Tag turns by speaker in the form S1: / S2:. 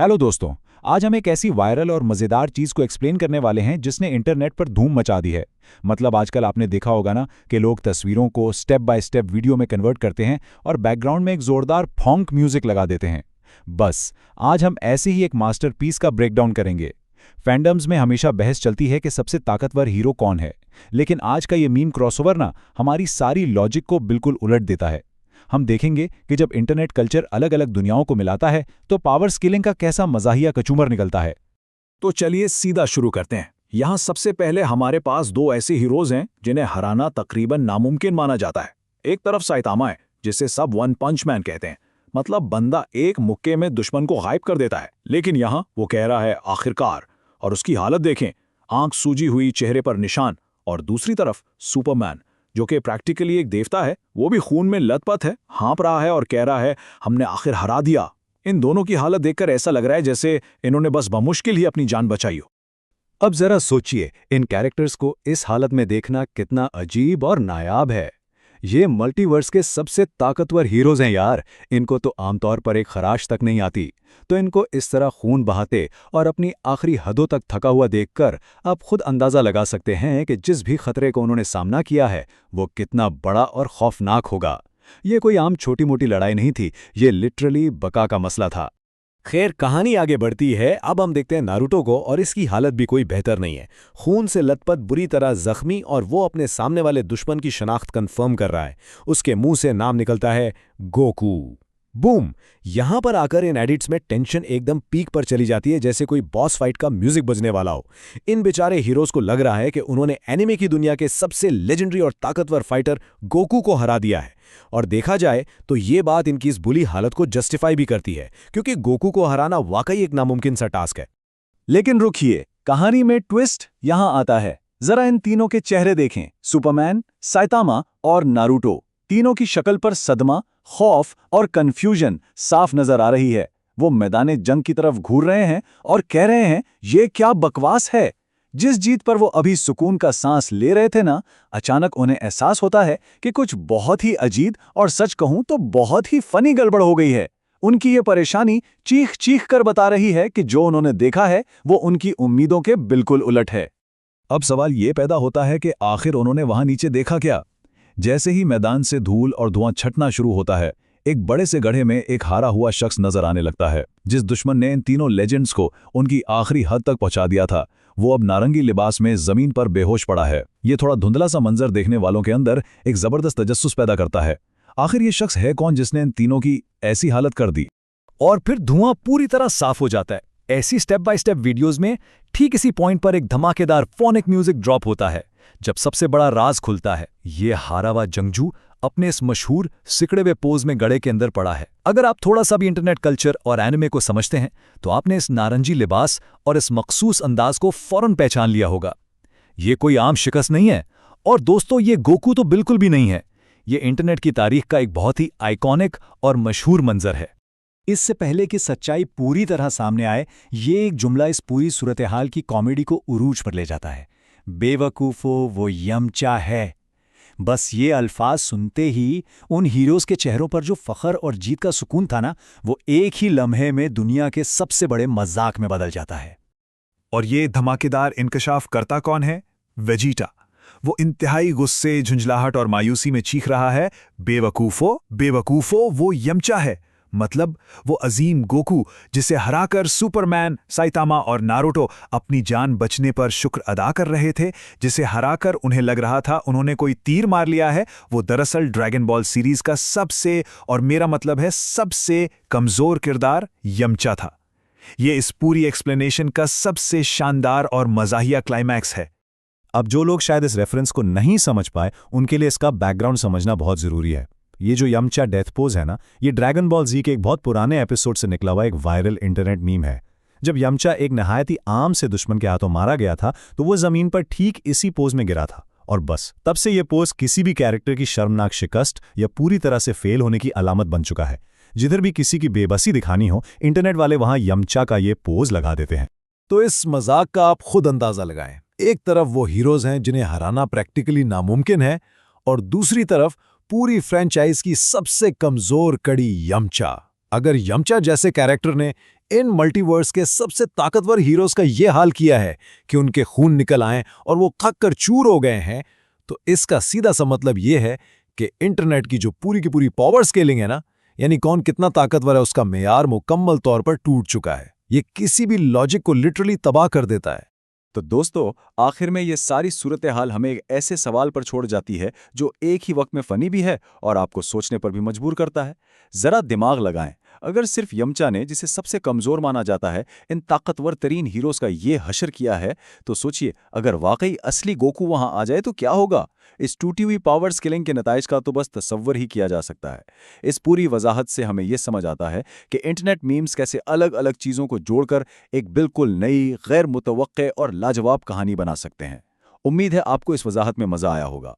S1: Hello दोस्तों। आज हम एक ऐसी वायरल और मज़ेदार चीज़ को एक्सप्लेन करने वाले हैं जिसने इंटरनेट पर धूम मचा दी है। मतलब आजकल आपने देखा होगा ना कि लोग तस्वीरों को स्टेप बाय स्टेप वीडियो में कन्वर्ट करते हैं और बैकग्राउंड में एक ज़ोरदार फॉन्क म्यूजिक लगा देते हैं। बस आज हम ऐसे ही एक मास्टरपीस का ब्रेकडाउन करेंगे। फैंडम्स में हमेशा बहस चलती है कि सबसे ताकतवर हीरो कौन है, लेकिन आज का ये मीम क्रॉसओवर ना हमारी सारी लॉजिक को बिल्कुल उलट देता है। हम देखेंगे कि जब इंटरनेट कल्चर अलग अलग दुनियाओं को मिलाता है तो पावर स्केलिंग का कैसा मजाहिया कचूमर निकलता है।
S2: तो चलिए सीधा शुरू करते हैं। यहाँ सबसे पहले हमारे पास दो ऐसे हीरोज हैं जिन्हें हराना तकरीबन नामुमकिन माना जाता है। एक तरफ साइतामा है, जिसे सब वन पंच मैन कहते हैं, मतलब बंदा एक मुक्के में दुश्मन को गायब कर देता है। लेकिन यहाँ वो कह रहा है आखिरकार, और उसकी हालत देखें, आंख सूजी हुई, चेहरे पर निशान। और दूसरी तरफ सुपरमैन, जो कि प्रैक्टिकली एक देवता है, वो भी खून में लथपथ है, हाँप रहा है और कह रहा है हमने आखिर हरा दिया। इन दोनों की हालत देखकर ऐसा लग रहा है जैसे इन्होंने बस बमुश्किल ही अपनी जान बचाई हो।
S3: अब जरा सोचिए, इन कैरेक्टर्स को इस हालत में देखना कितना अजीब और नायाब है। ये मल्टीवर्स के सबसे ताकतवर हीरोज हैं यार। इनको तो आमतौर पर एक खराश तक नहीं आती, तो इनको इस तरह खून बहाते और अपनी आखिरी हदों तक थका हुआ देखकर आप खुद अंदाजा लगा सकते हैं कि जिस भी खतरे को उन्होंने सामना किया है वो कितना बड़ा और खौफनाक होगा। ये कोई आम छोटी मोटी लड़ाई नहीं थी, ये लिटरली बका का मसला था।
S4: खैर, कहानी आगे बढ़ती है। अब हम देखते हैं नारुतो को, और इसकी हालत भी कोई बेहतर नहीं है। खून से लथपथ, बुरी तरह जख्मी, और वो अपने सामने वाले दुश्मन की शनाख्त कंफर्म कर रहा है। उसके मुंह से नाम निकलता है गोकू। बूम! यहां पर आकर इन एडिट्स में टेंशन एकदम पीक पर चली जाती है, जैसे कोई बॉस फाइट का म्यूजिक बजने वाला हो। इन बेचारे हीरोज को लग रहा है कि उन्होंने एनिमे की दुनिया के सबसे लेजेंडरी और ताकतवर फाइटर गोकू को हरा दिया है। और देखा जाए तो ये बात इनकी इस बुरी हालत को जस्टिफाई भी करती है, क्योंकि गोकू को हराना वाकई एक नामुमकिन सा टास्क है।
S3: लेकिन रुकिए, कहानी में ट्विस्ट यहां आता है। जरा इन तीनों के चेहरे देखें, सुपरमैन, साइतामा और नारुतो। तीनों की शक्ल पर सदमा, खौफ और कंफ्यूजन साफ नजर आ रही है। वो मैदाने जंग की तरफ घूर रहे हैं और कह रहे हैं ये क्या बकवास है। जिस जीत पर वो अभी सुकून का सांस ले रहे थे ना, अचानक उन्हें एहसास होता है कि कुछ बहुत ही अजीब और सच कहूं तो बहुत ही फनी गड़बड़ हो गई है। उनकी ये परेशानी चीख चीख कर बता रही है कि जो उन्होंने देखा है वो उनकी उम्मीदों के बिल्कुल उलट है।
S2: अब सवाल ये पैदा होता है कि आखिर उन्होंने वहां नीचे देखा क्या। जैसे ही मैदान से धूल और धुआं छटना शुरू होता है, एक बड़े से गड्ढे में एक हारा हुआ शख्स नजर आने लगता है। जिस दुश्मन ने इन तीनों लेजेंड्स को उनकी आखिरी हद तक पहुंचा दिया था, वो अब नारंगी लिबास में जमीन पर बेहोश पड़ा है। ये थोड़ा धुंधला सा मंजर देखने वालों के अंदर एक जबरदस्त तजस्सुस पैदा करता है। आखिर ये शख्स है कौन जिसने इन तीनों की ऐसी हालत कर दी।
S4: और फिर धुआं पूरी तरह साफ हो जाता है। ऐसी स्टेप बाय स्टेप वीडियोस में ठीक इसी पॉइंट पर एक धमाकेदार फोनिक म्यूजिक ड्रॉप होता है, जब सबसे बड़ा राज खुलता है। ये हारा हुआ जंगजू अपने इस मशहूर सिकड़े हुए पोज में गड्ढे के अंदर पड़ा है। अगर आप थोड़ा सा भी इंटरनेट कल्चर और एनिमे को समझते हैं तो आपने इस नारंगी लिबास और इस मखसूस अंदाज को फौरन पहचान लिया होगा। ये कोई आम शिकस्त नहीं है, और दोस्तों ये गोकू तो बिल्कुल भी नहीं है। ये इंटरनेट की तारीख का एक बहुत ही आइकॉनिक और मशहूर मंजर है।
S3: इससे पहले कि सच्चाई पूरी तरह सामने आए, ये एक जुमला इस पूरी सूरत-ए-हाल की कॉमेडी को उरूज पर ले जाता है। बेवकूफो, वो यमचा है। बस ये अल्फाज सुनते ही उन हीरोज के चेहरों पर जो फख्र और जीत का सुकून था ना, वो एक ही लम्हे में दुनिया के सबसे बड़े मजाक में बदल जाता है।
S2: और ये धमाकेदार इंकशाफ करता कौन है? वेजिटा। वो इंतहाई गुस्से, झुंझलाहट और मायूसी में चीख रहा है, बेवकूफो बेवकूफो, वो यमचा है। मतलब वो अजीम गोकू, जिसे हराकर सुपरमैन, साइतामा और नारुतो अपनी जान बचने पर शुक्र अदा कर रहे थे, जिसे हराकर उन्हें लग रहा था उन्होंने कोई तीर मार लिया है, वो दरअसल ड्रैगन बॉल सीरीज का सबसे, और मेरा मतलब है सबसे कमजोर किरदार यमचा था। ये इस पूरी एक्सप्लेनेशन का सबसे शानदार और मजाहिया क्लाइमैक्स है।
S3: अब जो लोग शायद इस रेफरेंस को नहीं समझ पाए, उनके लिए इसका बैकग्राउंड समझना बहुत जरूरी है। ये जो यमचा डेथ पोज है ना, ये ड्रैगन बॉल जी के एक बहुत पुराने एपिसोड से निकला हुआ एक वायरल इंटरनेट मीम है। जब यमचा एक नहायत ही आम से दुश्मन के हाथों मारा गया था तो वो जमीन पर ठीक इसी पोज में गिरा था, और बस तब से ये पोज किसी भी कैरेक्टर की शर्मनाक शिकस्त या पूरी तरह से फेल होने की अलामत बन चुका है। जिधर भी किसी की बेबसी दिखानी हो, इंटरनेट वाले वहां यमचा का ये पोज लगा देते हैं।
S4: तो इस मजाक का आप खुद अंदाजा लगाएं। एक तरफ वो हीरोज हैं जिन्हें हराना प्रैक्टिकली नामुमकिन है, और दूसरी तरफ पूरी फ्रेंचाइज की सबसे कमजोर कड़ी यमचा। अगर यमचा जैसे कैरेक्टर ने इन मल्टीवर्स के सबसे ताकतवर हीरोज का ये हाल किया है कि उनके खून निकल आए और वो थक कर चूर हो गए हैं, तो इसका सीधा सा मतलब ये है कि इंटरनेट की जो पूरी की पूरी पावर स्केलिंग है ना, यानी कौन कितना ताकतवर है, उसका मेयार मुकम्मल तौर पर टूट चुका है। ये किसी भी लॉजिक को लिटरली तबाह कर देता है।
S3: तो दोस्तों, आखिर में ये सारी सूरत हाल हमें एक ऐसे सवाल पर छोड़ जाती है जो एक ही वक्त में फनी भी है और आपको सोचने पर भी मजबूर करता है। जरा दिमाग लगाएं, अगर सिर्फ यमचा ने, जिसे सबसे कमजोर माना जाता है, इन ताकतवर तरीन हीरोज का ये हशर किया है, तो सोचिए अगर वाकई असली गोकू वहां आ जाए तो क्या होगा। इस टूटी हुई पावर स्केलिंग के नताइज का तो बस तसव्वुर ही किया जा सकता है। इस पूरी वजाहत से हमें यह समझ आता है कि इंटरनेट मीम्स कैसे अलग अलग चीज़ों को जोड़कर एक बिल्कुल नई, गैर मुतवक्के और लाजवाब कहानी बना सकते हैं। उम्मीद है आपको इस वजाहत में मज़ा आया होगा।